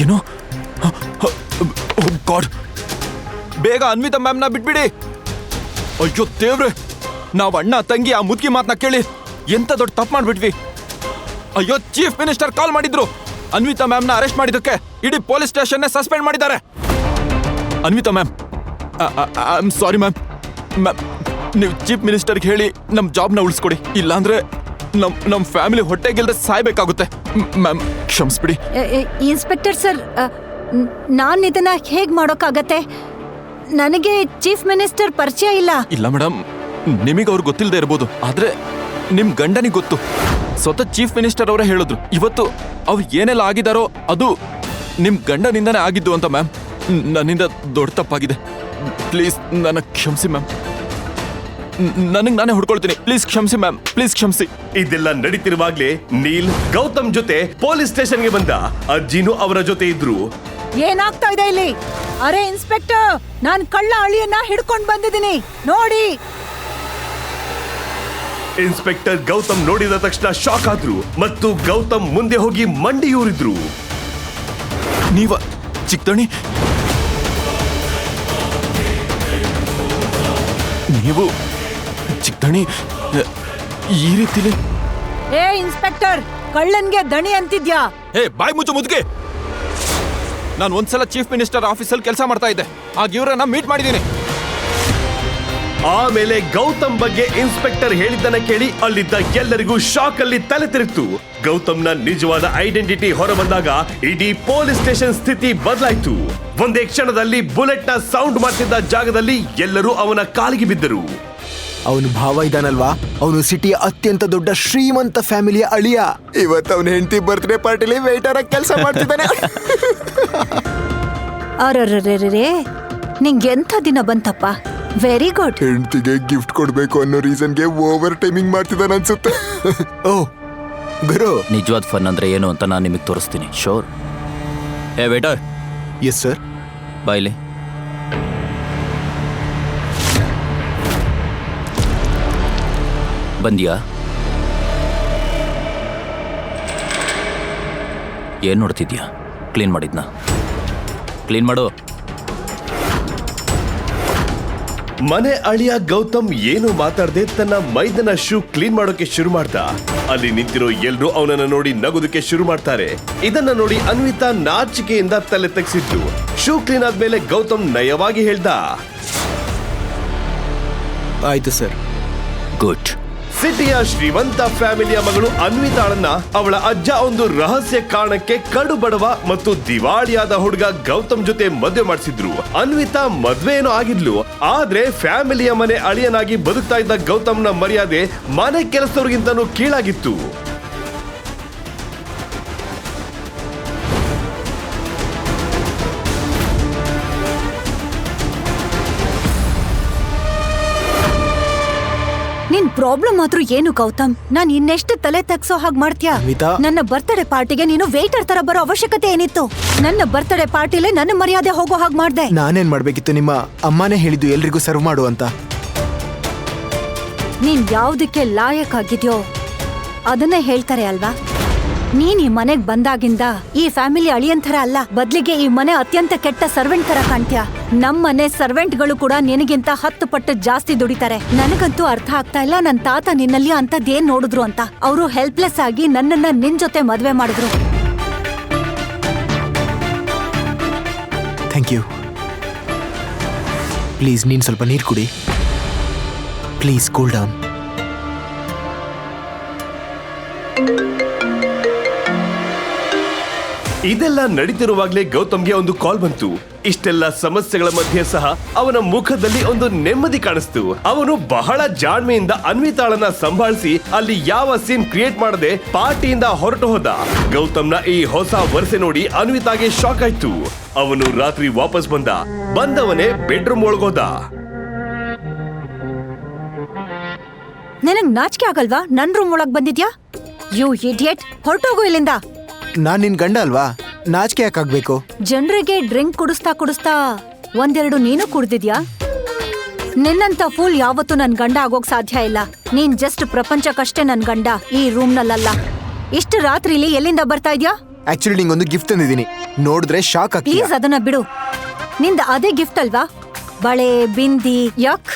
ಏನು? ಗಾಡ್, ಬೇಗ ಅನ್ವಿತಾ ಮ್ಯಾಮ್ನ ಬಿಟ್ಬಿಡಿ. ಅಯ್ಯೋ ದೇವ್ರೆ, ನಾವು ಅಣ್ಣ ತಂಗಿ ಆ ಮುದುಕಿ ಮಾತನ್ನ ಕೇಳಿ ಎಂತ ದೊಡ್ಡ ತಪ್ಪು ಮಾಡ್ಬಿಟ್ವಿ. ಅಯ್ಯೋ, ಚೀಫ್ ಮಿನಿಸ್ಟರ್ ಕಾಲ್ ಮಾಡಿದ್ರು. ಅನ್ವಿತಾ ಮ್ಯಾಮ್ನ ಅರೆಸ್ಟ್ ಮಾಡಿದ್ದಕ್ಕೆ ಇಡೀ ಪೊಲೀಸ್ ಸ್ಟೇಷನ್ನೇ ಸಸ್ಪೆಂಡ್ ಮಾಡಿದ್ದಾರೆ. Anvita ma'am, I am sorry ma'am. ನೀವು ಚೀಫ್ ಮಿನಿಸ್ಟರ್ಗೆ ಹೇಳಿ ನಮ್ಮ ಜಾಬ್ನ ಉಳಿಸ್ಕೊಡಿ, ಇಲ್ಲಾಂದ್ರೆ ನಮ್ಮ ಫ್ಯಾಮಿಲಿ ಹೊಟ್ಟೆಗಿಲ್ದೆ ಸಾಯ್ಬೇಕಾಗುತ್ತೆ. ಮ್ಯಾಮ್ ಕ್ಷಮಿಸ್ಬಿಡಿ. ಇನ್ಸ್ಪೆಕ್ಟರ್ ಸರ್, ನಾನು ಇದನ್ನ ಹೇಗ್ ಮಾಡೋಕ್ಕಾಗತ್ತೆ? ನನಗೆ ಚೀಫ್ ಮಿನಿಸ್ಟರ್ ಪರಿಚಯ ಇಲ್ಲ. ಇಲ್ಲ ಮೇಡಮ್, ನಿಮಗೆ ಅವ್ರು ಗೊತ್ತಿಲ್ಲದೆ ಇರ್ಬೋದು, ಆದ್ರೆ ನಿಮ್ ಗಂಡನಿಗೆ ಗೊತ್ತು. ಸ್ವತಃ ಚೀಫ್ ಮಿನಿಸ್ಟರ್ ಅವರೇ ಹೇಳಿದ್ರು ಇವತ್ತು ಅವ್ರು ಏನೆಲ್ಲ ಆಗಿದಾರೋ ಅದು ನಿಮ್ ಗಂಡನಿಂದನೇ ಆಗಿದ್ದು ಅಂತ. ಮ್ಯಾಮ್, ನನ್ನಿಂದ ದೊಡ್ಡ ತಪ್ಪಾಗಿದೆ. ಪ್ಲೀಸ್ ನನ್ನ ಕ್ಷಮಿಸಿ ಮ್ಯಾಮ್. ನನಗೆ ನಾನೇ ಹುಡ್ಕೊಳ್ತೀನಿ. ಪ್ಲೀಸ್ ಕ್ಷಮಿಸಿ ಮ್ಯಾಮ್, ಪ್ಲೀಸ್ ಕ್ಷಮಿಸಿ. ಇದೆಲ್ಲ ನಡೀತಿರುವಾಗ್ಲೇ ನೀಲ್ ಗೌತಮ್ ಜೊತೆ ಪೊಲೀಸ್ ಸ್ಟೇಷನ್ಗೆ ಬಂದ. ಅಜ್ಜಿನೂ ಅವರ ಜೊತೆ ಇದ್ರು. ಏನಾಗ್ತಾ ಇದೆ ಇಲ್ಲಿ? ಅರೆ ಇನ್ಸ್ಪೆಕ್ಟರ್, ನಾನ್ ಕಳ್ಳ ಅಳಿಯನ್ನ ಹಿಡ್ಕೊಂಡ್ ಬಂದಿದ್ದೀನಿ ನೋಡಿ. ಇನ್ಸ್ಪೆಕ್ಟರ್ ಗೌತಮ್ ನೋಡಿದ ತಕ್ಷಣ ಶಾಕ್ ಆದ್ರು ಮತ್ತು ಗೌತಮ್ ಮುಂದೆ ಹೋಗಿ ಮಂಡಿಯೂರಿದ್ರು. ನೀವ ಚಿಕ್ಕದಣಿ, ನೀವು ಚಿಕ್ಕದಣಿ ಈ ರೀತಿಲಿ? ಏ ಇನ್ಸ್ಪೆಕ್ಟರ್, ಕಳ್ಳನ್ಗೆ ದಣಿ ಅಂತಿದ್ಯಾ? ಏ ಬಾಯ್ ಮುಚ್ಚು ಮುದ್ಗೆ. ನಾನು ಒಂದ್ಸಲ ಚೀಫ್ ಮಿನಿಸ್ಟರ್ ಆಫೀಸಲ್ಲಿ ಕೆಲಸ ಮಾಡ್ತಾ ಇದ್ದೆ. ಆಗ ಇವರನ್ನ ಮೀಟ್ ಮಾಡಿದ್ದೀನಿ. ಆಮೇಲೆ ಗೌತಮ್ ಬಗ್ಗೆ ಇನ್ಸ್ಪೆಕ್ಟರ್ ಹೇಳಿದ್ದನ್ನ ಕೇಳಿ ಅಲ್ಲಿದ್ದ ಎಲ್ಲರಿಗೂ ಶಾಕ್ ಅಲ್ಲಿ ತಲೆ ತಿರುಗಿತು. ಗೌತಮ್ನ ನಿಜವಾದ ಐಡೆಂಟಿಟಿ ಹೊರಬಂದಾಗ ಇಡೀ ಪೊಲೀಸ್ ಸ್ಟೇಷನ್ ಸ್ಥಿತಿ ಬದಲಾಯಿತು. ಒಂದೇ ಕ್ಷಣದಲ್ಲಿ ಬುಲೆಟ್ ನ ಸೌಂಡ್ ಮಾಡ್ತಿದ್ದ ಜಾಗದಲ್ಲಿ ಎಲ್ಲರೂ ಅವನ ಕಾಲಿಗೆ ಬಿದ್ದರು. ಅವನು ಭಾವ ಇದ್ದಾನಲ್ವಾ, ಅವನು ಸಿಟಿಯ ಅತ್ಯಂತ ದೊಡ್ಡ ಶ್ರೀಮಂತ ಫ್ಯಾಮಿಲಿಯ ಅಳಿಯ. ಇವತ್ತು ಅವನ ಹೆಂಡತಿ ಬರ್ತ್ಡೇ ಪಾರ್ಟಿಲಿ ವೇಟರ್ ಆಗಿ ಕೆಲಸ ಮಾಡ್ತಿದ್ದಾನೆ. ಅರರೇ, ನಿಂಗೆಂಥ ದಿನ ಬಂತಪ್ಪ. Very good. ಹೆಂಡತಿಗೆ ಗಿಫ್ಟ್ ಕೊಡ್ಬೇಕು ಅನ್ನೋ ರೀಸನ್ಗೆ ಓವರ್ ಟೈಮಿಂಗ್ ಮಾಡ್ತಿದ್ದಾನೆ ಅನ್ಸುತ್ತೆ. ಓ ಗುರು, ನಿಜವಾದ ಫನ್ ಅಂದ್ರೆ ಏನು ಅಂತ ನಾನು ನಿಮಗೆ ತೋರಿಸ್ತೀನಿ. ಶೋರ್. Hey waiter. Yes sir. ಬಾಯ್ಲಿ. ಬಂದ್ಯಾ? ಏನ್ ನೋಡ್ತಿದ್ಯಾ? ಕ್ಲೀನ್ ಮಾಡಿದ್ನಾ? ಕ್ಲೀನ್ ಮಾಡು. ಮನೆ ಅಳಿಯ ಗೌತಮ್ ಏನು ಮಾತಾಡದೆ ತನ್ನ ಮೈದನ ಶೂ ಕ್ಲೀನ್ ಮಾಡೋಕೆ ಶುರು ಮಾಡ್ದ. ಅಲ್ಲಿ ನಿಂತಿರೋ ಎಲ್ರು ಅವನನ್ನ ನೋಡಿ ನಗೋದಕ್ಕೆ ಶುರು ಮಾಡ್ತಾರೆ. ಇದನ್ನ ನೋಡಿ ಅನ್ವಿತಾ ನಾಚಿಕೆಯಿಂದ ತಲೆ ತೆಗೆಸಿದ್ಲು. ಶೂ ಕ್ಲೀನ್ ಆದ್ಮೇಲೆ ಗೌತಮ್ ನಯವಾಗಿ ಹೇಳ್ದ, ಆಯ್ತು ಸರ್. ಗುಡ್. ಸಿಟಿಯ ಶ್ರೀಮಂತ ಫ್ಯಾಮಿಲಿಯ ಮಗಳು ಅನ್ವಿತಾಳನ್ನ ಅವಳ ಅಜ್ಜ ಒಂದು ರಹಸ್ಯ ಕಾರಣಕ್ಕೆ ಕಡು ಬಡವ ಮತ್ತು ದಿವಾಳಿಯಾದ ಹುಡುಗ ಗೌತಮ್ ಜೊತೆ ಮದುವೆ ಮಾಡಿಸಿದ್ರು. ಅನ್ವಿತಾ ಮದ್ವೆ ಏನೋ ಆಗಿದ್ಲು, ಆದ್ರೆ ಫ್ಯಾಮಿಲಿಯ ಮನೆ ಅಳಿಯನಾಗಿ ಬದುಕ್ತಾ ಇದ್ದ ಗೌತಮ್ನ ಮರ್ಯಾದೆ ಮನೆ ಕೆಲಸದವ್ರಿಗಿಂತನೂ ಕೀಳಾಗಿತ್ತು. ನಿನ್ ಪ್ರಾಬ್ಲಮ್ ಆದ್ರೂ ಏನು ಗೌತಮ್? ನಾನ್ ಇನ್ನೆಷ್ಟು ತಲೆ ತಗ್ಸೋ ಹಾಗೆ ಮಾಡ್ತೀಯಾ? ಅನ್ವಿತಾ, ನನ್ನ ಬರ್ತ್ಡೇ ಪಾರ್ಟಿಗೆ ನೀನು ವೇಟರ್ ತರ ಬರೋ ಅವಶ್ಯಕತೆ ಏನಿತ್ತು? ನನ್ನ ಬರ್ತ್ಡೇ ಪಾರ್ಟಿಲಿ ನನ್ನ ಮರ್ಯಾದೆ ಹೋಗೋ ಹಾಗೆ ಮಾಡ್ದೆ. ನಾನೇನ್ ಮಾಡ್ಬೇಕಿತ್ತು? ನಿಮ್ಮ ಅಮ್ಮನೇ ಹೇಳಿದ್ದು ಎಲ್ರಿಗೂ ಸರ್ವ್ ಮಾಡು ಅಂತ. ನೀನ್ ಯಾವ್ದಕ್ಕೆ ಲಾಯಕ್ ಆಗಿದ್ಯೋ ಅದನ್ನೇ ಹೇಳ್ತಾರೆ ಅಲ್ವಾ? ನೀನ್ ಈ ಮನೆಗ್ ಬಂದಾಗಿಂದ ಈ ಫ್ಯಾಮಿಲಿ ಅಳಿಯಂತರ ಅಲ್ಲ, ಬದ್ಲಿಗೆ ಈ ಮನೆ ಅತ್ಯಂತ ಕೆಟ್ಟ ಸರ್ವೆಂಟ್ ತರ ಕಾಣ್ತೀಯ. ನಮ್ಮನೆ ಸರ್ವೆಂಟ್ಗಳು ಕೂಡ ನಿನಗಿಂತ 10 ಪಟ್ಟು ಜಾಸ್ತಿ ದುಡಿತಾರೆ. ನನಗಂತೂ ಅರ್ಥ ಆಗ್ತಾ ಇಲ್ಲ ನನ್ ತಾತ ನಿನ್ನಲ್ಲಿ ಅಂತದ್ದೇನ್ ನೋಡಿದ್ರು ಅಂತ. ಅವರು ಹೆಲ್ಪ್ಲೆಸ್ ಆಗಿ ನನ್ನನ್ನ ನಿನ್ ಜೊತೆ ಮದ್ವೆ ಮಾಡಿದ್ರು. Thank you. ಪ್ಲೀಸ್ ನೀನ್ ಸ್ವಲ್ಪ ನೀರು ಕುಡಿ. Please cool down. ಇದೆಲ್ಲ ನಡೀತಿರುವಾಗ್ಲೇ ಗೌತಮ್ಗೆ ಒಂದು ಕಾಲ್ ಬಂತು. ಇಷ್ಟೆಲ್ಲ ಸಮಸ್ಯೆಗಳ ಮಧ್ಯೆ ಸಹ ಅವನ ಮುಖದಲ್ಲಿ ಒಂದು ನೆಮ್ಮದಿ ಕಾಣಿಸ್ತು. ಅವನು ಬಹಳ ಜಾಣ್ಮೆಯಿಂದ ಅನ್ವಿತಾಳನ್ನ ಸಂಭಾಳಿಸಿ ಅಲ್ಲಿ ಯಾವ ಸೀನ್ ಕ್ರಿಯೇಟ್ ಮಾಡದೆ ಪಾರ್ಟಿಯಿಂದ ಹೊರಟು ಹೋದ. ಗೌತಮ್ನ ಈ ಹೊಸ ವರ್ಷೆ ನೋಡಿ ಅನ್ವಿತಾಗೆ ಶಾಕ್ ಆಯ್ತು. ಅವನು ರಾತ್ರಿ ವಾಪಸ್ ಬಂದವನೇ ಬೆಡ್ರೂಮ್ ಒಳಗೋದ. ನಿನಗ್ ನಾಚಿಕೆ ಆಗಲ್ವಾ? ನನ್ ರೂಮ್ ಒಳಗ್ ಬಂದಿದ್ಯಾ? ಯು ಇಡಿಯಟ್, ಹೊರಟೋಗು ಇಲ್ಲಿಂದ. ನಾನ್ ನಿನ್ ಗಂಡ ಅಲ್ವಾ, ನಾಚಿಕೆ ಯಾಕಾಗ್ಬೇಕು? ಜನರಿಗೆ ಡ್ರಿಂಕ್ ಕುಡಿಸ್ತಾ ಒಂದೆರಡು ನೀನು ಕುಡ್ದಿದ್ಯಾ? ನಿನ್ನಂತ ಫೂಲ್ ಯಾವತ್ತೂ ನನ್ ಗಂಡ ಆಗೋಕ್ ಸಾಧ್ಯ ಇಲ್ಲ. ನೀನ್ ಜಸ್ಟ್ ಪ್ರಪಂಚಕ್ಕಷ್ಟೇ ನನ್ ಗಂಡ, ಈ ರೂಮ್ ನಲ್ಲಲ್ಲ. ಇಷ್ಟು ರಾತ್ರಿಲಿ ಎಲ್ಲಿಂದ ಬರ್ತಾ ಇದ್ಯಾ? ಆಕ್ಚುಲಿ ನಿಂಗೊಂದು ಗಿಫ್ಟ್ ತಂದಿದ್ದೀನಿ. ನೋಡಿದ್ರೆ ಶಾಕ್ ಆಗ್ತೀಯ. ಪ್ಲೀಸ್ ಅದನ್ನ ಬಿಡು. ನಿಂದ ಅದೇ ಗಿಫ್ಟ್ ಅಲ್ವಾ? ಬಳೆ, ಬಿಂದಿ, ಯಕ್.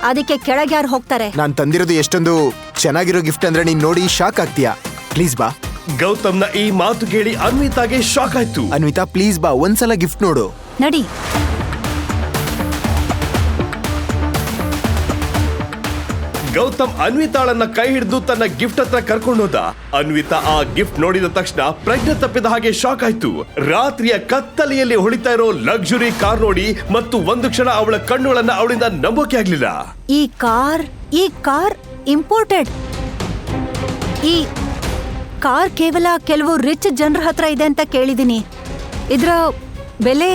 ಅದಕ್ಕೆ ಕೆಳಗೆ ಯಾರು ಹೋಗ್ತಾರೆ? ನಾನ್ ತಂದಿರೋದು ಎಷ್ಟೊಂದು ಚೆನ್ನಾಗಿರೋ ಗಿಫ್ಟ್ ಅಂದ್ರೆ ನೀನ್ ನೋಡಿ ಶಾಕ್ ಆಗ್ತೀಯಾ. ಪ್ಲೀಸ್ ಬಾ. ಗೌತಮ್ನ ಈ ಮಾತು ಕೇಳಿ ಅನ್ವಿತಾಗೆ ಶಾಕ್ ಆಯ್ತು. ಅನ್ವಿತಾ ಪ್ಲೀಸ್ ಬಾ, ಒಂದ್ಸಲ ಗಿಫ್ಟ್ ನೋಡು. ನಡಿ. ಗೌತಮ್ ಅನ್ವಿತಾಳನ್ನ ಕೈ ಹಿಡಿದು ತನ್ನ ಗಿಫ್ಟ್ ಹತ್ರ ಕರ್ಕೊಂಡೋದ. ಅನ್ವಿತಾ ಆ ಗಿಫ್ಟ್ ನೋಡಿದ ತಕ್ಷಣ ಪ್ರಜ್ಞೆ ತಪ್ಪಿದ ಹಾಗೆ ಶಾಕ್ ಆಯ್ತು. ರಾತ್ರಿಯ ಕತ್ತಲೆಯಲ್ಲಿ ಹೊಳಿತಾ ಇರೋ ಲಕ್ಸುರಿ ಕಾರ್ ನೋಡಿ ಮತ್ತು ಒಂದು ಕ್ಷಣ ಅವಳ ಕಣ್ಣುಗಳನ್ನ ಅವಳಿಂದ ನಂಬೋಕೆ ಆಗ್ಲಿಲ್ಲ. ಈ ಕಾರ್ ಇಂಪೋರ್ಟೆಡ್. ಈ ಕಾರ್ ಕೇವಲ ಕೆಲವು ರಿಚ್ ಜನರ ಹತ್ರ ಇದೆ ಅಂತ ಕೇಳಿದೀನಿ. ಇದ್ರ ಬೆಲೆ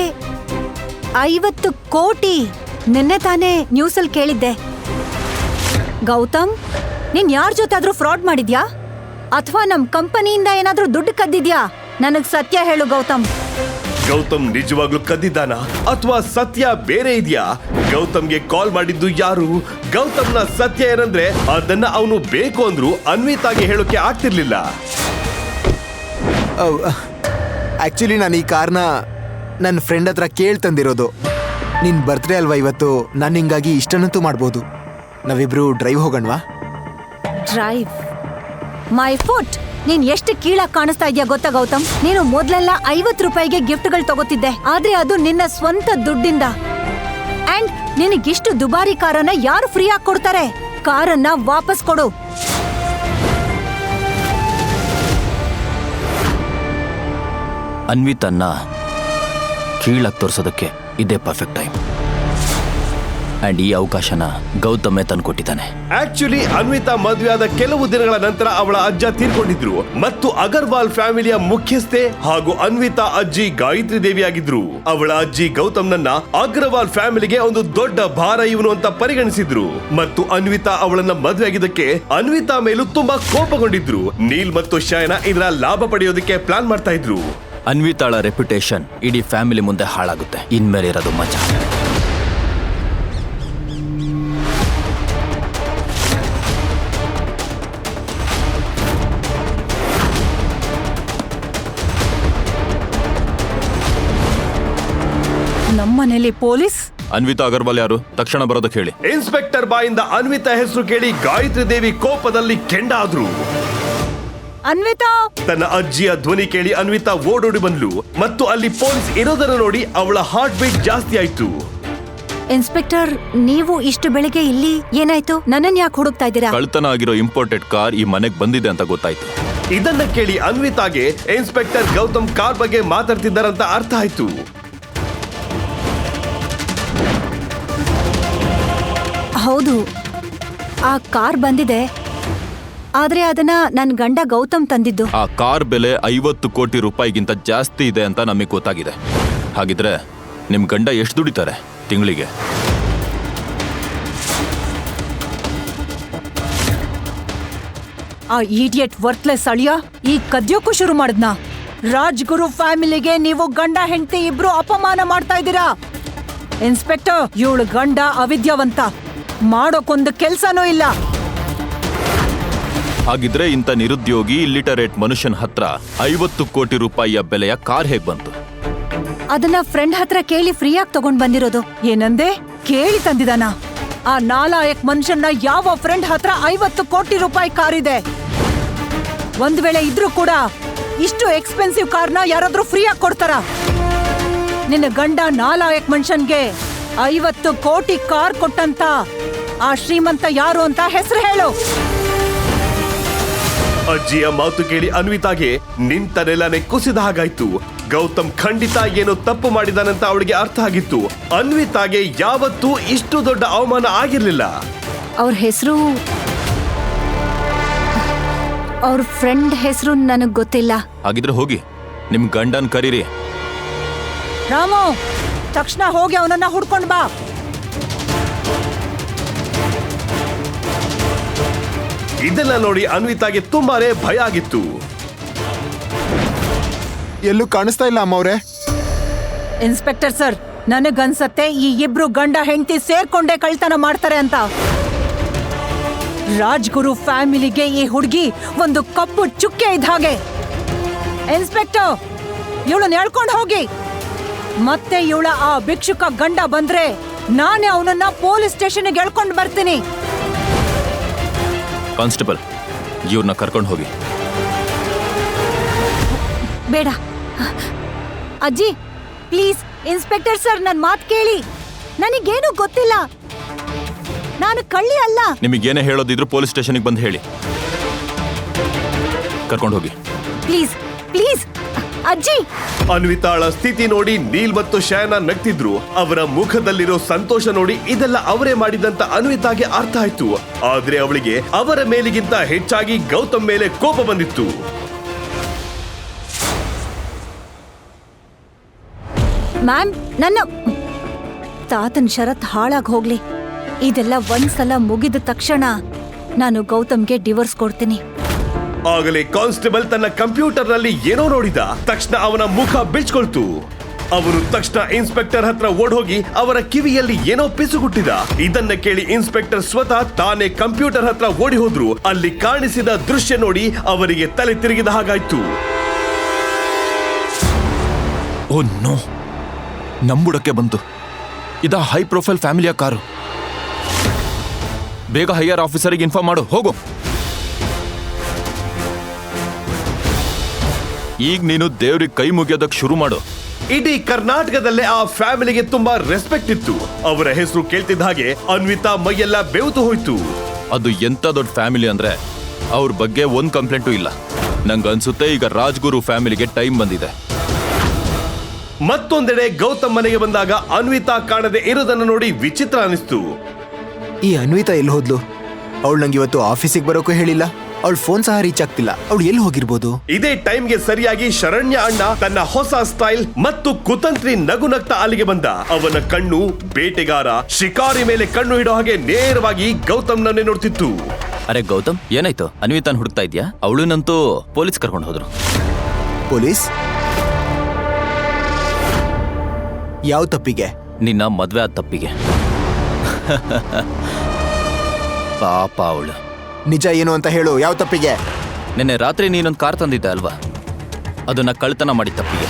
50 ಕೋಟಿ. ನಿನ್ನೆ ತಾನೇ ನ್ಯೂಸಲ್ಲಿ ಕೇಳಿದ್ದೆ. ಗೌತಮ್, ನೀನ್ ಯಾರ ಜೊತೆ ಆದ್ರೂ ಫ್ರಾಡ್ ಮಾಡಿದ್ಯಾ ಅಥವಾ ನಮ್ ಕಂಪನಿಯಿಂದ ಏನಾದ್ರೂ ದುಡ್ಡು ಕದ್ದಿದ್ಯಾ? ನನಗ್ ಸತ್ಯ ಹೇಳು ಗೌತಮ್. ಗೌತಮ್ ನಿಜವಾಗ್ಲೂ ಕದ್ದಿದ್ದಾನ ಅಥವಾ ಸತ್ಯ ಬೇರೆ ಇದೆಯಾ? ಗೌತಮ್ಗೆ ಕಾಲ್ ಮಾಡಿದ್ದು ಯಾರು? ಗೌತಮ್ನ ಸತ್ಯ ಏನಂದ್ರೆ ಅದನ್ನ ಅವನು ಬೇಕು ಅಂದ್ರು ಅನ್ವಿತಾಗೆ ಹೇಳೋಕೆ ಆಗ್ತಿರ್ಲಿಲ್ಲ. ಆಕ್ಚುಲಿ ನಾನು ಈ ಕಾರ್ನ ನನ್ನ ಫ್ರೆಂಡ್ ಹತ್ರ ತಂದಿರೋದು. ನಿನ್ ಬರ್ತ್ಡೇ ಅಲ್ವಾ ಇವತ್ತು, ನಾನು ಹಿಂಗಾಗಿ ಇಷ್ಟನ್ನಂತೂ ಮಾಡ್ಬೋದು. ನಾವಿಬ್ರು ಡ್ರೈವ್ ಹೋಗಣ್ವಾ? ಡ್ರೈವ್? My foot! ನೀನ್ ಎಷ್ಟು ಕೀಳಾಗಿ ಕಾಣಿಸ್ತಾ ಇದ್ಯಾ ಗೊತ್ತಾ ಗೌತಮ್? ನೀನು ಮೊದ್ಲೆಲ್ಲ 50 ರೂಪಾಯಿಗೆ ಗಿಫ್ಟ್ಗಳು ತಗೋತಿದ್ದೆ, ಆದ್ರೆ ಅದು ನಿನ್ನ ಸ್ವಂತ ದುಡ್ಡಿಂದ. ಅಂಡ್ ನಿನಗಿಷ್ಟು ದುಬಾರಿ ಕಾರನ್ನ ಯಾರು ಫ್ರೀ ಆಗಿ ಕೊಡ್ತಾರೆ? ಕಾರನ್ನ ವಾಪಸ್ ಕೊಡು. ಅನ್ವಿತನ್ನ ಕೀಳಾಗಿ ತೋರಿಸೋದಕ್ಕೆ ಇದೇ ಪರ್ಫೆಕ್ಟ್ ಟೈಮ್. ಅಂಡ್ ಈ ಅವಕಾಶನ ಗೌತಮೇ ತಂದ್ಕೊಟ್ಟಿದ್ದಾನೆ. ಆಕ್ಚುಲಿ ಅನ್ವಿತಾ ಮದುವೆ ಆದ ಕೆಲವು ದಿನಗಳ ನಂತರ ಅವಳ ಅಜ್ಜ ತೀರ್ಕೊಂಡಿದ್ರು ಮತ್ತು ಅಗರ್ವಾಲ್ ಫ್ಯಾಮಿಲಿಯ ಮುಖ್ಯಸ್ಥೆ ಹಾಗೂ ಅನ್ವಿತಾ ಅಜ್ಜಿ ಗಾಯತ್ರಿ ದೇವಿ ಆಗಿದ್ರು. ಅವಳ ಅಜ್ಜಿ ಗೌತಮ್ನನ್ನ ಅಗ್ರವಾಲ್ ಫ್ಯಾಮಿಲಿಗೆ ಒಂದು ದೊಡ್ಡ ಭಾರ ಇವನು ಅಂತ ಪರಿಗಣಿಸಿದ್ರು ಮತ್ತು ಅನ್ವಿತಾ ಅವಳನ್ನ ಮದುವೆ ಆಗಿದ್ದಕ್ಕೆ ಅನ್ವಿತಾ ಮೇಲೂ ತುಂಬಾ ಕೋಪಗೊಂಡಿದ್ರು. ನೀಲ್ ಮತ್ತು ಶಯನ ಇದರ ಲಾಭ ಪಡೆಯೋದಕ್ಕೆ ಪ್ಲಾನ್ ಮಾಡ್ತಾ ಇದ್ರು. ಅನ್ವಿತಾಳ ರೆಪ್ಯುಟೇಷನ್ ಇಡೀ ಫ್ಯಾಮಿಲಿ ಮುಂದೆ ಹಾಳಾಗುತ್ತೆ. ಇನ್ಮೇಲೆ ಇರೋದು ಮಜಾ. ನಮ್ಮನೇಲಿ ಪೊಲೀಸ್? ಅನ್ವಿತಾ ಅಗರ್ವಾಲ್ ಯಾರು? ತಕ್ಷಣ ಬರೋದಕ್ಕೆ ಹೇಳಿ. ಇನ್ಸ್ಪೆಕ್ಟರ್ ಬಾಯಿಂದ ಅನ್ವಿತಾ ಹೆಸರು ಕೇಳಿ ಗಾಯತ್ರಿ ದೇವಿ ಕೋಪದಲ್ಲಿ ಕೆಂಡಾದ್ರು. ಅನ್ವಿತಾ! ತನ್ನ ಅಜ್ಜಿಯ ಧ್ವನಿ ಕೇಳಿ ಅನ್ವಿತಾ ಓಡೋಡಿ ಬಂದ್ಲು ಮತ್ತು ಅಲ್ಲಿ ಪೊಲೀಸ್ ಇರೋದನ್ನ ನೋಡಿ ಅವಳ ಹಾರ್ಟ್ ಬೀಟ್ ಜಾಸ್ತಿ ಆಯ್ತು. ಇನ್ಸ್ಪೆಕ್ಟರ್, ನೀವು ಇಷ್ಟು ಬೆಳಿಗ್ಗೆ ಇಲ್ಲಿ? ಏನಾಯ್ತು? ನನ್ನನ್ ಯಾಕೆ ಹುಡುಕ್ತಾ ಇದ್ದೀರಾ? ಕಳ್ತನ ಆಗಿರೋ ಇಂಪೋರ್ಟೆಡ್ ಕಾರ್ ಈ ಮನೆಗೆ ಬಂದಿದೆ ಅಂತ ಗೊತ್ತಾಯ್ತು. ಇದನ್ನ ಕೇಳಿ ಅನ್ವಿತಾಗೆ ಇನ್ಸ್ಪೆಕ್ಟರ್ ಗೌತಮ್ ಕಾರ್ ಬಗ್ಗೆ ಮಾತಾಡ್ತಿದ್ದಾರಂತ ಅರ್ಥ ಆಯ್ತು. ಹೌದು, ಆ ಕಾರ್ ಬಂದಿದೆ, ಆದ್ರೆ ಅದನ್ನ ನನ್ ಗಂಡ ಗೌತಮ್ ತಂದಿದ್ದು. ಆ ಕಾರ್ ಬೆಲೆ 50 ಕೋಟಿ ರೂಪಾಯಿಗಿಂತ ಜಾಸ್ತಿ ಇದೆ ಅಂತ ನಮಗೆ ಗೊತ್ತಾಗಿದೆ. ಹಾಗಿದ್ರೆ ನಿಮ್ ಗಂಡ ಎಷ್ಟು ದುಡಿತಾರೆ ತಿಂಗಳಿಗೆ? ಆ ಈಡಿಯಟ್ ವರ್ತ್ಲೆಸ್ ಅಳಿಯ ಈ ಕದ್ಯೋಕ್ಕೂ ಶುರು ಮಾಡಿದ್ನಾ? ರಾಜ್ಗುರು ಫ್ಯಾಮಿಲಿಗೆ ನೀವು ಗಂಡ ಹೆಂಡತಿ ಇಬ್ರು ಅಪಮಾನ ಮಾಡ್ತಾ ಇದ್ದೀರಾ. ಇನ್ಸ್ಪೆಕ್ಟರ್, ಇವಳು ಗಂಡ ಅವಿದ್ಯಾವಂತ, ಮಾಡೋಕೊಂದು ಕೆಲ್ಸನೂ ಇಲ್ಲ. ಹಾಗಿದ್ರೆ ಇಂಥ ನಿರುದ್ಯೋಗಿ ಇಲ್ಲಿಟರೇಟ್ ಮನುಷ್ಯನ ಹತ್ರ 50 ಕೋಟಿ ರೂಪಾಯಿಯ ಬೆಲೆಯ ಕಾರ್ ಹೇಗ್ ಬಂತು? ಅದನ್ನ ಫ್ರೆಂಡ್ ಹತ್ರ ಕೇಳಿ ಫ್ರೀಯಾಗಿ ತಗೊಂಡ್ ಬಂದಿರೋದು. ಏನಂದೆ? ಕೇಳಿ ತಂದಿದಾನ? ಆ ನಾಲಾಯಕ್ ಮನುಷ್ಯನ ಯಾವ ಫ್ರೆಂಡ್ ಹತ್ರ 50 ಕೋಟಿ ರೂಪಾಯಿ ಕಾರ್ ಇದೆ? ಒಂದ್ ವೇಳೆ ಇದ್ರೂ ಕೂಡ ಇಷ್ಟು ಎಕ್ಸ್ಪೆನ್ಸಿವ್ ಕಾರ್ನ ಯಾರಾದ್ರೂ ಫ್ರೀಯಾಗಿ ಕೊಡ್ತಾರ? ನಿನ್ನ ಗಂಡ ನಾಲಾಯಕ್ ಮನುಷ್ಯನ್ಗೆ 50 ಕೋಟಿ ಕಾರ್ ಕೊಟ್ಟಂತ ಆ ಶ್ರೀಮಂತ ಯಾರು ಅಂತ ಹೆಸರು ಹೇಳು. ಅಜ್ಜಿಯ ಮಾತು ಕೇಳಿ ಅನ್ವಿತಾಗೆ ನಿಂತ ನೆಲನೆ ಕುಸಿದ ಹಾಗಾಯ್ತು. ಗೌತಮ್ ಖಂಡಿತ ಏನೋ ತಪ್ಪು ಮಾಡಿದಾನಂತ ಅವಳಿಗೆ ಅರ್ಥ ಆಗಿತ್ತು. ಅನ್ವಿತಾಗೆ ಯಾವತ್ತೂ ಇಷ್ಟು ದೊಡ್ಡ ಅವಮಾನ ಆಗಿರ್ಲಿಲ್ಲ. ಅವ್ರ ಹೆಸರು, ಅವ್ರ ಫ್ರೆಂಡ್ ಹೆಸರು ನನಗ್ ಗೊತ್ತಿಲ್ಲ. ಹಾಗಿದ್ರೆ ಹೋಗಿ ನಿಮ್ ಗಂಡನ್ ಕರೀರಿ. ರಾಮು, ತಕ್ಷಣ ಹೋಗಿ ಅವನನ್ನ ಹುಡ್ಕೊಂಡ್ ಬಾ. ಇದೆಲ್ಲ ನೋಡಿ ಅನ್ವಿತಾಗೆ ತುಂಬಾನೇ ಭಯ ಆಗಿತ್ತು. ಎಲ್ಲೂ ಕಾಣಿಸ್ತಾ ಇಲ್ಲ ಅಮ್ಮವ್ರೆ. ಇನ್ಸ್ಪೆಕ್ಟರ್ ಸರ್, ನನಗನ್ಸತ್ತೆ ಈ ಇಬ್ರು ಗಂಡ ಹೆಂಡತಿ ಸೇರ್ಕೊಂಡೇ ಕಳ್ತನ ಮಾಡ್ತಾರೆ ಅಂತ. ರಾಜ್ಗುರು ಫ್ಯಾಮಿಲಿಗೆ ಈ ಹುಡುಗಿ ಒಂದು ಕಪ್ಪು ಚುಕ್ಕೆ ಇದ್ದ ಹಾಗೆ. ಇನ್ಸ್ಪೆಕ್ಟರ್, ಇವಳನ್ನ ಎಳ್ಕೊಂಡು ಹೋಗಿ. ಮತ್ತೆ ಇವಳ ಆ ಭಿಕ್ಷುಕ ಗಂಡ ಬಂದ್ರೆ ನಾನೇ ಅವನನ್ನ ಪೊಲೀಸ್ ಸ್ಟೇಷನ್ಗೆ ಎಳ್ಕೊಂಡು ಬರ್ತೀನಿ. ಕಾನ್ಸ್ಟೇಬಲ್, ಇವ್ರನ್ನ ಕರ್ಕೊಂಡು ಹೋಗಿ. ಬೇಡ ಅಜ್ಜಿ, ಪ್ಲೀಸ್ ಇನ್ಸ್ಪೆಕ್ಟರ್ ಸರ್, ನನ್ನ ಮಾತು ಕೇಳಿ. ನನಗೇನು ಗೊತ್ತಿಲ್ಲ, ನಾನು ಕಳ್ಳಿ ಅಲ್ಲ. ನಿಮಗೇನೇ ಹೇಳೋದಿದ್ರು ಪೊಲೀಸ್ ಸ್ಟೇಷನ್ಗೆ ಬಂದು ಹೇಳಿ. ಕರ್ಕೊಂಡು ಹೋಗಿ. ಪ್ಲೀಸ್ ಪ್ಲೀಸ್ ಅಜ್ಜಿ. ಅನ್ವಿತಾಳ ಸ್ಥಿತಿ ನೋಡಿ ನೀಲ್ ಮತ್ತು ಶಯನ ನಗ್ತಿದ್ರು. ಅವರ ಮುಖದಲ್ಲಿರೋ ಸಂತೋಷ ನೋಡಿ ಇದೆಲ್ಲ ಅವರೇ ಮಾಡಿದಂತ ಅನ್ವಿತಾಗೆ ಅರ್ಥ ಆಯ್ತು. ಆದ್ರೆ ಅವಳಿಗೆ ಅವರ ಮೇಲಿಗಿಂತ ಹೆಚ್ಚಾಗಿ ಗೌತಮ್ ಮೇಲೆ ಕೋಪ ಬಂದಿತ್ತು. ಮ್ಯಾಮ್, ನನ್ನ ತಾತನ್ ಷರತ್ ಹಾಳಾಗ್ ಹೋಗ್ಲಿ. ಇದೆಲ್ಲ ಒಂದ್ಸಲ ಮುಗಿದ ತಕ್ಷಣ ನಾನು ಗೌತಮ್ಗೆ ಡಿವೋರ್ಸ್ ಕೊಡ್ತೀನಿ. ಆಗಲೇ ಕಾನ್ಸ್ಟೇಬಲ್ ತನ್ನ ಕಂಪ್ಯೂಟರ್ ನಲ್ಲಿ ಏನೋ ನೋಡಿದ ತಕ್ಷಣ ಅವನ ಮುಖ ಬಿಚ್ಕೊಳ್ತು. ಅವರು ತಕ್ಷಣ ಇನ್ಸ್ಪೆಕ್ಟರ್ ಹತ್ರ ಓಡೋಗಿ ಅವರ ಕಿವಿಯಲ್ಲಿ ಏನೋ ಪಿಸುಗುಟ್ಟಿದ. ಇದನ್ನ ಕೇಳಿ ಇನ್ಸ್ಪೆಕ್ಟರ್ ಸ್ವತಃ ತಾನೇ ಕಂಪ್ಯೂಟರ್ ಹತ್ರ ಓಡಿ ಹೋದ್ರು. ಅಲ್ಲಿ ಕಾಣಿಸಿದ ದೃಶ್ಯ ನೋಡಿ ಅವರಿಗೆ ತಲೆ ತಿರುಗಿದ ಹಾಗಾಯ್ತು. ಓ ನೋ, ನಂಬುಡಕ್ಕೆ ಬಂತು. ಇದ ಹೈ ಪ್ರೊಫೈಲ್ ಫ್ಯಾಮಿಲಿಯ ಕಾರು. ಬೇಗ ಹೈಯರ್ ಆಫೀಸರಿಗೆ ಇನ್ಫಾರ್ಮ್ ಮಾಡು, ಹೋಗು. ಈಗ ನೀನು ದೇವ್ರಿಗೆ ಕೈ ಮುಗಿಯೋದಕ್ಕೆ ಶುರು ಮಾಡು. ಇಡೀ ಕರ್ನಾಟಕದಲ್ಲೇ ಆ ಫ್ಯಾಮಿಲಿಗೆ ತುಂಬಾ ರೆಸ್ಪೆಕ್ಟ್ ಇತ್ತು. ಅವರ ಹೆಸರು ಕೇಳ್ತಿದ್ದ ಹಾಗೆ ಅನ್ವಿತಾ ಮೈಯೆಲ್ಲ ಬೆವ್ತು ಹೋಯ್ತು. ಅದು ಎಂತ ದೊಡ್ಡ ಫ್ಯಾಮಿಲಿ ಅಂದ್ರೆ ಅವ್ರ ಬಗ್ಗೆ ಒಂದ್ ಕಂಪ್ಲೇಂಟು ಇಲ್ಲ. ನಂಗನ್ಸುತ್ತೆ ಈಗ ರಾಜ್ಗುರು ಫ್ಯಾಮಿಲಿಗೆ ಟೈಮ್ ಬಂದಿದೆ. ಮತ್ತೊಂದೆಡೆ ಗೌತಮ್ ಮನೆಗೆ ಬಂದಾಗ ಅನ್ವಿತಾ ಕಾಣದೆ ಇರೋದನ್ನ ನೋಡಿ ವಿಚಿತ್ರ ಅನಿಸ್ತು. ಈ ಅನ್ವಿತಾ ಎಲ್ಲಿ ಹೋದ್ಲು? ಅವಳು ನಂಗೆ ಇವತ್ತು ಆಫೀಸಿಗೆ ಬರೋಕ್ಕೂ ಹೇಳಿಲ್ಲ. ಅವಳು ಫೋನ್ ಸಹ ರೀಚ್ ಆಗ್ತಿಲ್ಲ. ಅವಳು ಎಲ್ಲಿ ಹೋಗಿರ್ಬೋದು? ಇದೇ ಟೈಮ್ಗೆ ಸರಿಯಾಗಿ ಶರಣ್ಯ ಅಣ್ಣ ತನ್ನ ಹೊಸ ಸ್ಟೈಲ್ ಮತ್ತು ಕುತಂತ್ರಿ ನಗು ನಗ್ತಾ ಅಲ್ಲಿಗೆ ಬಂದ. ಅವನ ಕಣ್ಣು ಬೇಟೆಗಾರ ಶಿಕಾರಿ ಮೇಲೆ ಕಣ್ಣು ಇಡೋ ಹಾಗೆ ನೇರವಾಗಿ ಗೌತಮ್ನನ್ನೇ ನೋಡ್ತಿತ್ತು. ಅರೆ ಗೌತಮ್, ಏನಾಯ್ತು? ಅನ್ವಿತಾನ್ ಹುಡುಕ್ತಾ ಇದ್ಯಾ? ಅವಳನ್ನಂತೂ ಪೊಲೀಸ್ ಕರ್ಕೊಂಡು ಹೋದ್ರು. ಪೊಲೀಸ್? ಯಾವ ತಪ್ಪಿಗೆ? ನಿನ್ನ ಮದ್ವೆ ಆದ ತಪ್ಪಿಗೆ. ಪಾಪ ಅವಳು. ನಿಜ ಏನು ಅಂತ ಹೇಳು, ಯಾವ ತಪ್ಪಿಗೆ? ನಿನ್ನೆ ರಾತ್ರಿ ನೀನೊಂದು ಕಾರ್ ತಂದಿದ್ದೆ ಅಲ್ವಾ, ಅದನ್ನ ಕಳ್ತನ ಮಾಡಿದ ತಪ್ಪಿಗೆ.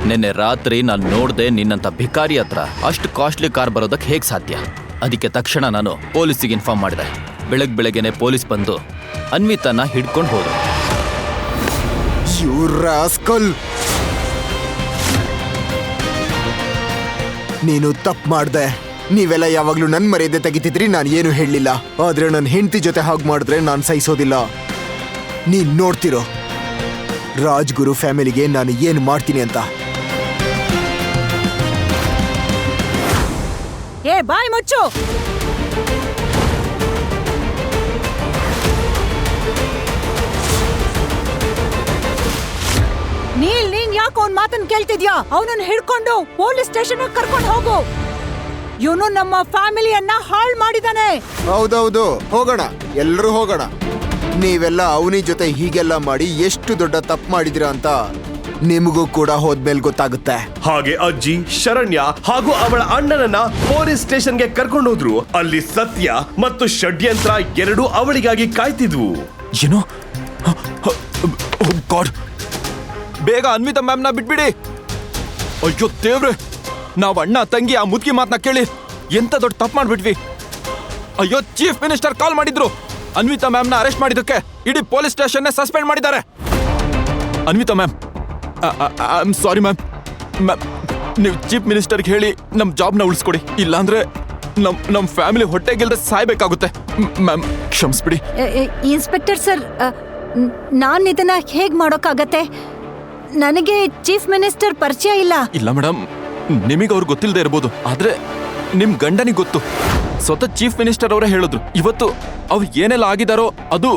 ನಿನ್ನೆ ರಾತ್ರಿ ನಾನು ನೋಡ್ದೆ ನಿನ್ನಂತ ಭಿಕಾರಿ ಹತ್ರ ಅಷ್ಟು ಕಾಸ್ಟ್ಲಿ ಕಾರ್ ಬರೋದಕ್ಕೆ ಹೇಗೆ ಸಾಧ್ಯ? ಅದಕ್ಕೆ ತಕ್ಷಣ ನಾನು ಪೊಲೀಸಿಗೆ ಇನ್ಫಾರ್ಮ್ ಮಾಡಿದೆ. ಬೆಳಗ್ಗೆನೆ ಪೊಲೀಸ್ ಬಂದು ಅನ್ವಿತಾನ ಹಿಡ್ಕೊಂಡು ಹೋದ್ರು. ನೀನು ತಪ್ಪು ಮಾಡ್ದೆ. ನೀವೆಲ್ಲ ಯಾವಾಗ್ಲೂ ನನ್ ಮರ್ಯಾದೆ ತೆಗಿತಿದ್ರಿ, ನಾನು ಏನು ಹೇಳಲಿಲ್ಲ. ಆದ್ರೆ ನನ್ನ ಹೆಂಡತಿ ಜೊತೆ ಹಾಗೆ ಮಾಡಿದ್ರೆ ನಾನು ಸಹಿಸೋದಿಲ್ಲ. ನೀನ್ ನೋಡ್ತಿರೋ ರಾಜ್ಗುರು ಫ್ಯಾಮಿಲಿಗೆ ನಾನು ಏನು ಮಾಡ್ತೀನಿ ಅಂತ. ಏ ಬಾಯ್ ಮುಚ್ಚು. ನೀನ್ ಯಾಕೆ ಅವ್ನ್ ಮಾತನ್ನ ಕೇಳ್ತಿದ್ಯಾ? ಅವನನ್ನ ಹಿಡ್ಕೊಂಡು ಪೊಲೀಸ್ ಸ್ಟೇಷನ್ ಕರ್ಕೊಂಡು ಹೋಗು. ಇವನು ನಮ್ಮ ಫ್ಯಾಮಿಲಿಯನ್ನ ಹಾಳು ಮಾಡಿದಾನೆ. ಹೌದೌದು, ಹೋಗೋಣ, ಎಲ್ಲರೂ ಹೋಗೋಣ. ನೀವೆಲ್ಲ ಅವನಿ ಜೊತೆ ಹೀಗೆಲ್ಲ ಮಾಡಿ ಎಷ್ಟು ದೊಡ್ಡ ತಪ್ಪು ಮಾಡಿದಿರ ಅಂತ ನಿಮಗೂ ಕೂಡ ಹೋದ್ಮೇಲೆ ಗೊತ್ತಾಗುತ್ತೆ. ಹಾಗೆ ಅಜ್ಜಿ, ಶರಣ್ಯ ಹಾಗೂ ಅವಳ ಅಣ್ಣನನ್ನ ಪೊಲೀಸ್ ಸ್ಟೇಷನ್ಗೆ ಕರ್ಕೊಂಡು ಹೋದ್ರು. ಅಲ್ಲಿ ಸತ್ಯ ಮತ್ತು ಷಡ್ಯಂತ್ರ ಎರಡೂ ಅವಳಿಗಾಗಿ ಕಾಯ್ತಿದ್ವು. ಏನು? ಗಾಡ್, ಬೇಗ ಅನ್ವಿತಾ ಮ್ಯಾಮ್ನ ಬಿಟ್ಬಿಡಿ. ಅಯ್ಯೋ ದೇವ್ರೆ, ನಾವ್ ಅಣ್ಣ ತಂಗಿ ಆ ಮುದುಕಿ ಮಾತನ್ನ ಕೇಳಿ ಎಂತ ದೊಡ್ಡ ತಪ್ಪು ಮಾಡ್ಬಿಟ್ವಿ. ಅಯ್ಯೋ, ಚೀಫ್ ಮಿನಿಸ್ಟರ್ ಕಾಲ್ ಮಾಡಿದ್ರು. ಅನ್ವಿತಾ ಮ್ಯಾಮ್ನ ಅರೆಸ್ಟ್ ಮಾಡಿದ್ದಕ್ಕೆ ಇಡೀ ಪೊಲೀಸ್ ಸ್ಟೇಷನ್ ಸಸ್ಪೆಂಡ್ ಮಾಡಿದ್ದಾರೆ. Anvita ma'am, I am sorry ma'am. ನೀವು ಚೀಫ್ ಮಿನಿಸ್ಟರ್ಗೆ ಹೇಳಿ ನಮ್ಮ ಜಾಬ್ನ ಉಳಿಸ್ಕೊಡಿ. ಇಲ್ಲಾಂದ್ರೆ ನಮ್ ಫ್ಯಾಮಿಲಿ ಹೊಟ್ಟೆಗಿಲ್ದೆ ಸಾಯ್ಬೇಕಾಗುತ್ತೆ. ಮ್ಯಾಮ್ ಕ್ಷಮಿಸ್ಬಿಡಿ. ಇನ್ಸ್ಪೆಕ್ಟರ್ ಸರ್, ನಾನ್ ಇದನ್ನ ಹೇಗ್ ಮಾಡೋಕ್ಕಾಗತ್ತೆ? ನನಗೆ ಚೀಫ್ ಮಿನಿಸ್ಟರ್ ಪರಿಚಯ ಇಲ್ಲ. ಇಲ್ಲ ಮೇಡಮ್, ನಿಮಗೆ ಅವ್ರು ಗೊತ್ತಿಲ್ಲದೆ ಇರ್ಬೋದು, ಆದ್ರೆ ನಿಮ್ ಗಂಡನಿಗೆ ಗೊತ್ತು. ಸ್ವತಃ ಚೀಫ್ ಮಿನಿಸ್ಟರ್ ಅವರೇ ಹೇಳಿದ್ರು ಇವತ್ತು ಅವ್ರು ಏನೆಲ್ಲ ಆಗಿದಾರೋ ಅದು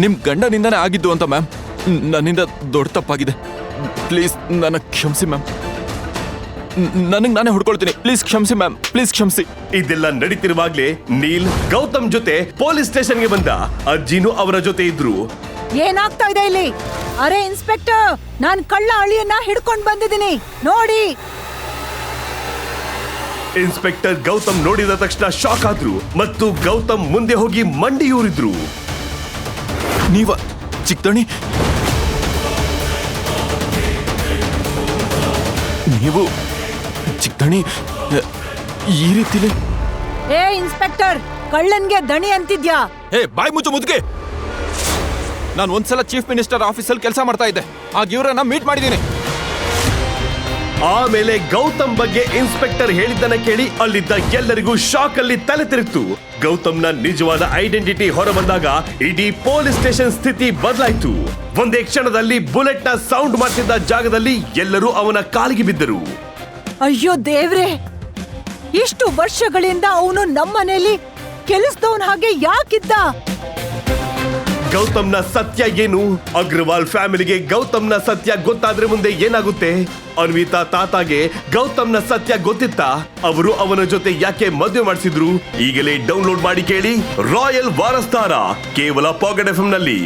ನಿಮ್ ಗಂಡನಿಂದಾನೇ ಆಗಿದ್ದು ಅಂತ. ಮ್ಯಾಮ್, ನನ್ನಿಂದ ದೊಡ್ಡ ತಪ್ಪಾಗಿದೆ. ಪ್ಲೀಸ್ ನನ್ನ ಕ್ಷಮಿಸಿ ಮ್ಯಾಮ್. ನನಗೆ ನಾನೇ ಹೊಡ್ಕೊಳ್ತೀನಿ. ಪ್ಲೀಸ್ ಕ್ಷಮಿಸಿ ಮ್ಯಾಮ್, ಪ್ಲೀಸ್ ಕ್ಷಮಿಸಿ. ಇದೆಲ್ಲ ನಡೀತಿರುವಾಗ್ಲೇ ನೀಲ್ ಗೌತಮ್ ಜೊತೆ ಪೊಲೀಸ್ ಸ್ಟೇಷನ್ಗೆ ಬಂದ. ಅಜ್ಜಿನೂ ಅವರ ಜೊತೆ ಇದ್ರು. ಏನಾಗ್ತಾ ಇದೆ ಇಲ್ಲಿ? ಅರೆ ಇನ್ಸ್ಪೆಕ್ಟರ್, ನಾನ್ ಕಳ್ಳ ಅಳಿಯನ್ನ ಹಿಡ್ಕೊಂಡು ಬಂದಿದ್ದೀನಿ ನೋಡಿ. ಇನ್ಸ್ಪೆಕ್ಟರ್ ಗೌತಮ್ ನೋಡಿದ ತಕ್ಷಣ ಶಾಕ್ ಆದ್ರು ಮತ್ತು ಗೌತಮ್ ಮುಂದೆ ಹೋಗಿ ಮಂಡಿಯೂರಿದ್ರು. ನೀವ ಚಿಕ್ಕದಣಿ? ನೀವು ಚಿಕ್ಕದಣಿ ಈ ರೀತಿಲಿ ಏ ಇನ್ಸ್ಪೆಕ್ಟರ್, ಕಳ್ಳನ್ಗೆ ದಣಿ ಅಂತಿದ್ಯಾ? ಹೇ ಬಾಯ್ ಮುಚ್ಚು ಮುದುಕೆ. ನಾನು ಒಂದ್ಸಲ ಚೀಫ್ ಮಿನಿಸ್ಟರ್ ಆಫೀಸಲ್ಲಿ ಕೆಲಸ ಮಾಡ್ತಾ ಇದ್ದೆ. ಆಗ ಇವ್ರನ್ನ ಮೀಟ್ ಮಾಡಿದ್ದೀನಿ. ಆಮೇಲೆ ಗೌತಮ್ ಬಗ್ಗೆ ಇನ್ಸ್ಪೆಕ್ಟರ್ ಹೇಳಿದ್ದನ್ನ ಕೇಳಿ ಅಲ್ಲಿದ್ದ ಎಲ್ಲರಿಗೂ ಶಾಕ್ ಅಲ್ಲಿ ತಲೆ ತಿರುಗ್ತು. ಗೌತಮ್ನ ನಿಜವಾದ ಐಡೆಂಟಿಟಿ ಹೊರಬಂದಾಗ ಇಡೀ ಪೊಲೀಸ್ ಸ್ಟೇಷನ್ ಸ್ಥಿತಿ ಬದಲಾಯಿತು. ಒಂದೇ ಕ್ಷಣದಲ್ಲಿ ಬುಲೆಟ್ ನ ಸೌಂಡ್ ಮಾಡ್ತಿದ್ದ ಜಾಗದಲ್ಲಿ ಎಲ್ಲರೂ ಅವನ ಕಾಲಿಗೆ ಬಿದ್ದರು. ಅಯ್ಯೋ ದೇವ್ರೆ, ಇಷ್ಟು ವರ್ಷಗಳಿಂದ ಅವನು ನಮ್ಮನೇಲಿ ಕೆಲಸದವನ್ ಹಾಗೆ ಯಾಕಿದ್ದ? ಗೌತಮ್ನ ಸತ್ಯ ಏನು? ಅಗ್ರವಾಲ್ ಫ್ಯಾಮಿಲಿಗೆ ಗೌತಮ್ನ ಸತ್ಯ ಗೊತ್ತಾದ್ರೆ ಮುಂದೆ ಏನಾಗುತ್ತೆ? ಅನ್ವಿತಾ ತಾತಾಗೆ ಗೌತಮ್ನ ಸತ್ಯ ಗೊತ್ತಿತ್ತಾ? ಅವರು ಅವನ ಜೊತೆ ಯಾಕೆ ಮದುವೆ ಮಾಡಿಸಿದ್ರು? ಈಗಲೇ ಡೌನ್ಲೋಡ್ ಮಾಡಿ ಕೇಳಿ ರಾಯಲ್ ವಾರಸ್ದಾರ, ಕೇವಲ ಪಾಕೆಟ್ ಎಫ್ಎಂ ನಲ್ಲಿ.